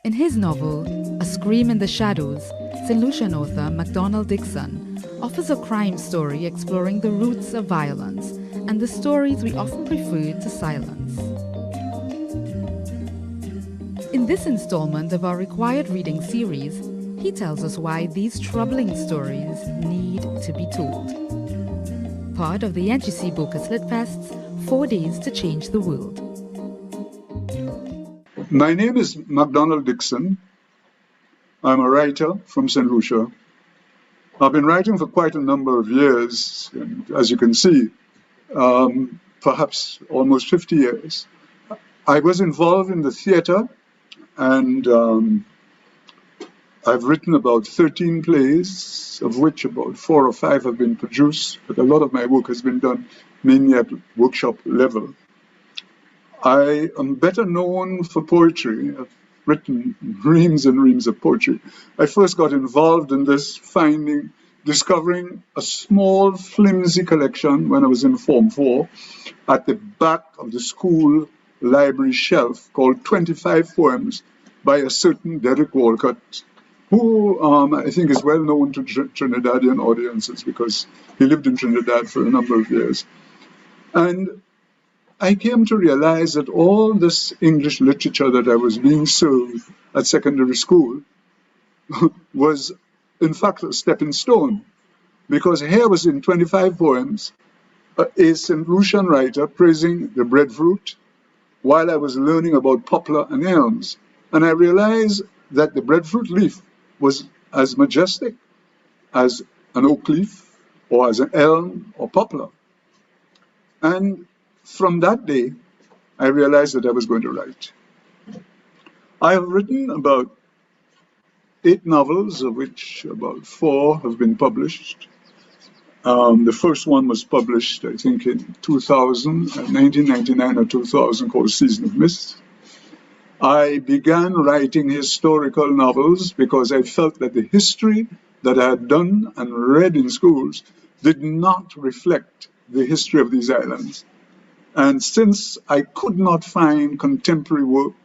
In his novel, A Scream in the Shadows, St. Lucian author MacDonald Dixon offers a crime story exploring the roots of violence and the stories we often prefer to silence. In this installment of our required reading series, he tells us why these troubling stories need to be told. Part of the NGC Bocas Lit Fest's 4 Days to Change the World. My name is MacDonald Dixon. I'm a writer from St. Lucia. I've been writing for quite a number of years, and as you can see, perhaps almost 50 years. I was involved in the theater, and I've written about 13 plays, of which about 4 or 5 have been produced, but a lot of my work has been done mainly at workshop level. I am better known for poetry. I've written reams and reams of poetry. I first got involved in this discovering a small, flimsy collection when I was in Form 4 at the back of the school library shelf called 25 Poems by a certain Derek Walcott, who I think is well known to Trinidadian audiences because he lived in Trinidad for a number of years. And I came to realize that all this English literature that I was being served at secondary school was, in fact, a stepping stone, because here was in 25 Poems a St. Lucian writer praising the breadfruit while I was learning about poplar and elms. And I realized that the breadfruit leaf was as majestic as an oak leaf or as an elm or poplar. And from that day, I realized that I was going to write. I have written about 8 novels, of which about 4 have been published. The first one was published, I think, in 1999 or 2000, called Season of Mist. I began writing historical novels because I felt that the history that I had done and read in schools did not reflect the history of these islands. And since I could not find contemporary work,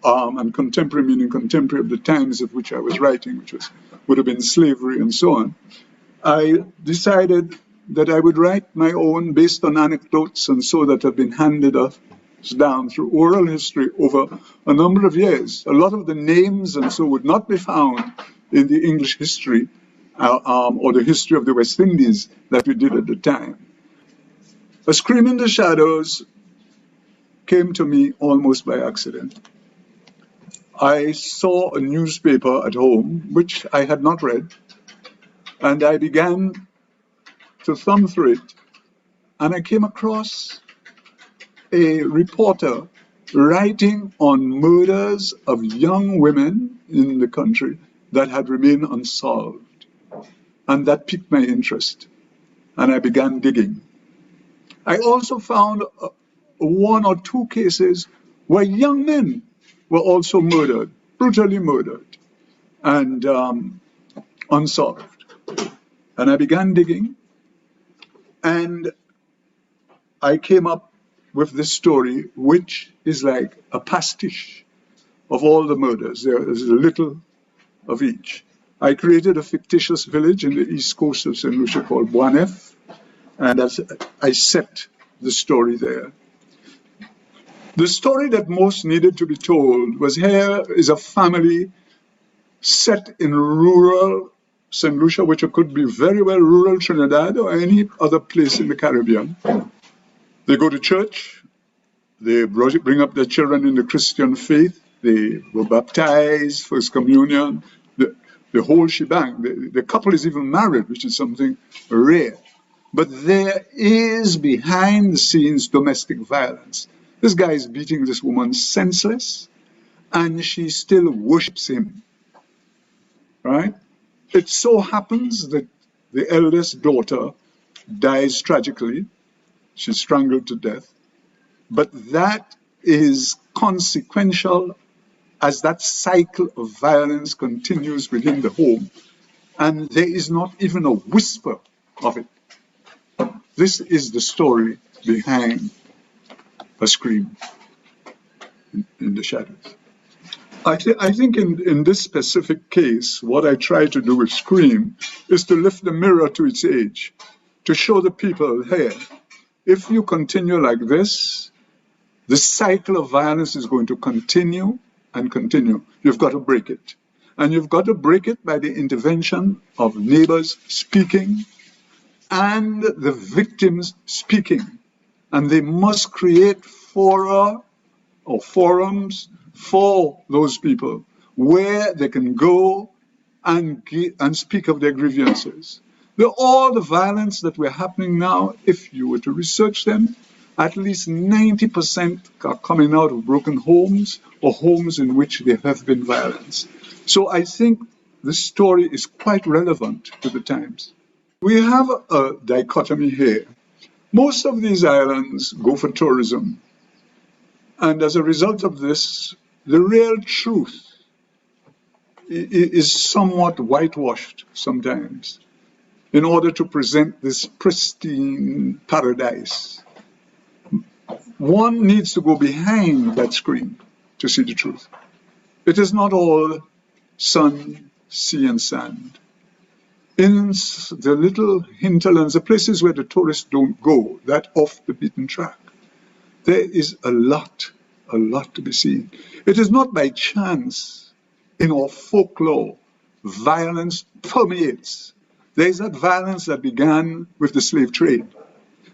and contemporary meaning contemporary of the times of which I was writing, which would have been slavery and so on, I decided that I would write my own based on anecdotes and so that have been handed us down through oral history over a number of years. A lot of the names and so would not be found in the English history or the history of the West Indies that we did at the time. A Scream in the Shadows came to me almost by accident. I saw a newspaper at home, which I had not read, and I began to thumb through it, and I came across a reporter writing on murders of young women in the country that had remained unsolved, and that piqued my interest, and I began digging. I also found 1 or 2 cases where young men were also murdered, brutally murdered, and unsolved. And I began digging, and I came up with this story, which is like a pastiche of all the murders. There is a little of each. I created a fictitious village in the east coast of St. Lucia called Buanef, and I set the story there. The story that most needed to be told was here is a family set in rural St. Lucia, which could be very well rural Trinidad or any other place in the Caribbean. They go to church, they bring up their children in the Christian faith, they were baptized, First Communion, the whole shebang. The couple is even married, which is something rare. But there is behind the scenes domestic violence. This guy is beating this woman senseless, and she still worships him. Right? It so happens that the eldest daughter dies tragically. She's strangled to death. But that is consequential as that cycle of violence continues within the home, and there is not even a whisper of it. This is the story behind A Scream in the Shadows. I think in this specific case, what I try to do with Scream is to lift the mirror to its age, to show the people, hey, if you continue like this, the cycle of violence is going to continue and continue. You've got to break it. And you've got to break it by the intervention of neighbors speaking and the victims speaking. And they must create fora or forums for those people where they can go and speak of their grievances. All the violence that we're happening now, if you were to research them, at least 90% are coming out of broken homes or homes in which there have been violence. So I think this story is quite relevant to the times. We have a dichotomy here. Most of these islands go for tourism. And as a result of this, the real truth is somewhat whitewashed sometimes in order to present this pristine paradise. One needs to go behind that screen to see the truth. It is not all sun, sea, and sand. In the little hinterlands, the places where the tourists don't go, that off the beaten track, there is a lot to be seen. It is not by chance in our folklore, violence permeates. There is that violence that began with the slave trade.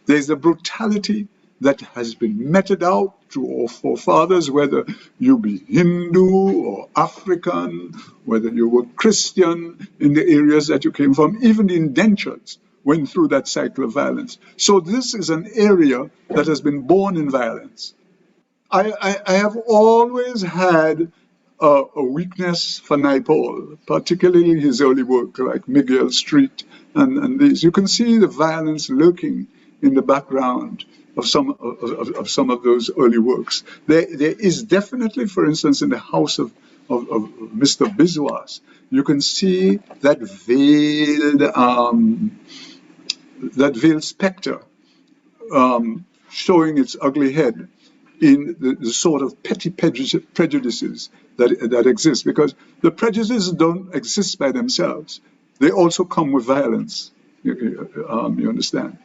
There is the brutality that has been meted out to our forefathers, whether you be Hindu or African, whether you were Christian in the areas that you came from, even the indentures went through that cycle of violence. So this is an area that has been born in violence. I have always had a weakness for Naipaul, particularly his early work like Miguel Street and these. You can see the violence lurking in the background of some of those early works. There is definitely, for instance, in the house of Mr. Biswas, you can see that veiled spectre showing its ugly head in the sort of petty prejudices that exist, because the prejudices don't exist by themselves. They also come with violence, you understand.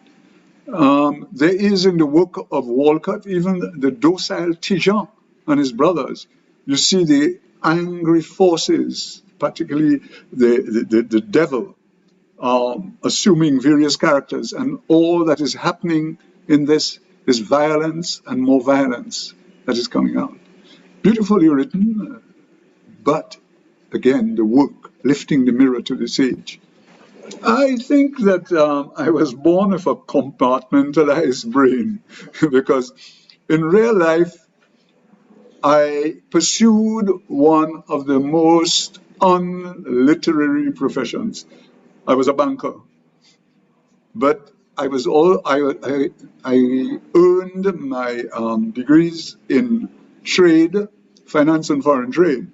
There is in the work of Walcott even the docile Tijan and his brothers. You see the angry forces, particularly the devil, assuming various characters, and all that is happening in this is violence and more violence that is coming out. Beautifully written, but again, the work, lifting the mirror to this age. I think that I was born with a compartmentalized brain because in real life, I pursued one of the most unliterary professions. I was a banker, but I earned my degrees in trade, finance and foreign trade.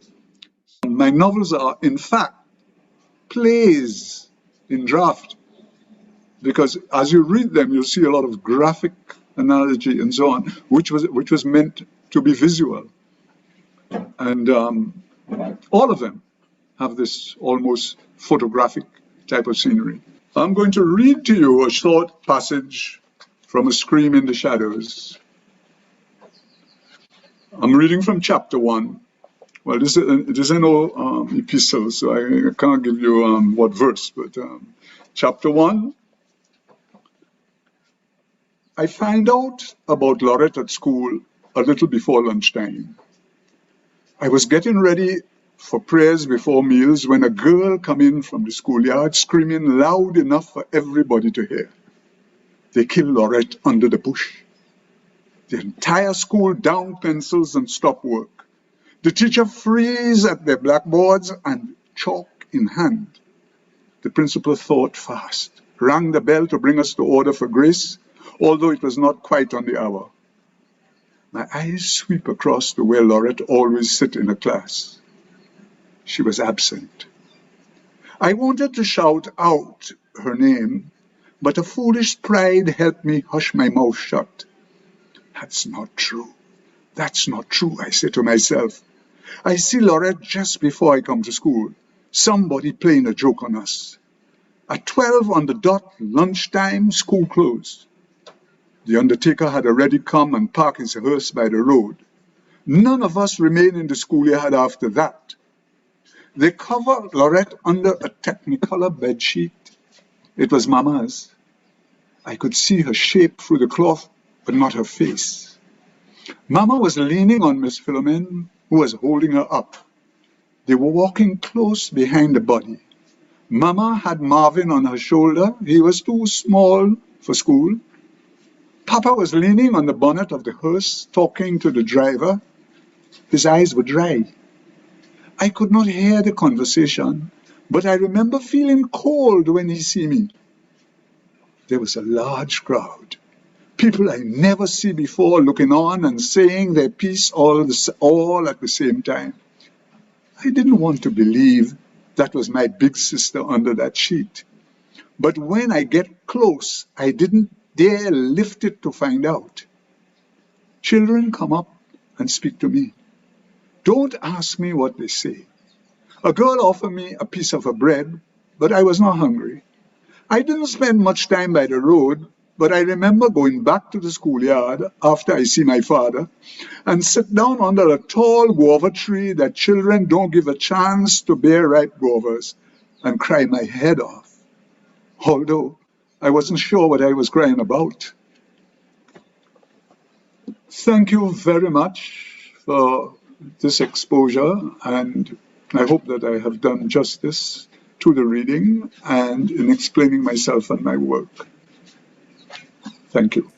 My novels are, in fact, plays in draft, because as you read them, you'll see a lot of graphic analogy and so on, which was meant to be visual. And all of them have this almost photographic type of scenery. I'm going to read to you a short passage from A Scream in the Shadows. I'm reading from chapter 1. Well, it is an old epistle, so I can't give you what verse, but chapter 1. I find out about Laurette at school a little before lunchtime. I was getting ready for prayers before meals when a girl come in from the schoolyard screaming loud enough for everybody to hear. They killed Laurette under the bush. The entire school down pencils and stop work. The teacher freeze at their blackboards and chalk in hand. The principal thought fast, rang the bell to bring us to order for grace, although it was not quite on the hour. My eyes sweep across to where Laurette always sit in a class. She was absent. I wanted to shout out her name, but a foolish pride helped me hush my mouth shut. That's not true. That's not true, I said to myself. I see Laurette just before I come to school. Somebody playing a joke on us. At 12 on the dot, lunchtime, school closed. The undertaker had already come and parked his hearse by the road. None of us remained in the schoolyard after that. They covered Laurette under a technicolor bedsheet. It was Mama's. I could see her shape through the cloth, but not her face. Mama was leaning on Miss Philomene, who was holding her up. They were walking close behind the body. Mama had Marvin on her shoulder. He was too small for school. Papa was leaning on the bonnet of the hearse, talking to the driver. His eyes were dry. I could not hear the conversation, but I remember feeling cold when he saw me. There was a large crowd. People I never see before looking on and saying their piece all at the same time. I didn't want to believe that was my big sister under that sheet. But when I get close, I didn't dare lift it to find out. Children come up and speak to me. Don't ask me what they say. A girl offered me a piece of her bread, but I was not hungry. I didn't spend much time by the road, but I remember going back to the schoolyard after I see my father and sit down under a tall guava tree that children don't give a chance to bear ripe guavas and cry my head off, although I wasn't sure what I was crying about. Thank you very much for this exposure, and I hope that I have done justice to the reading and in explaining myself and my work. Thank you.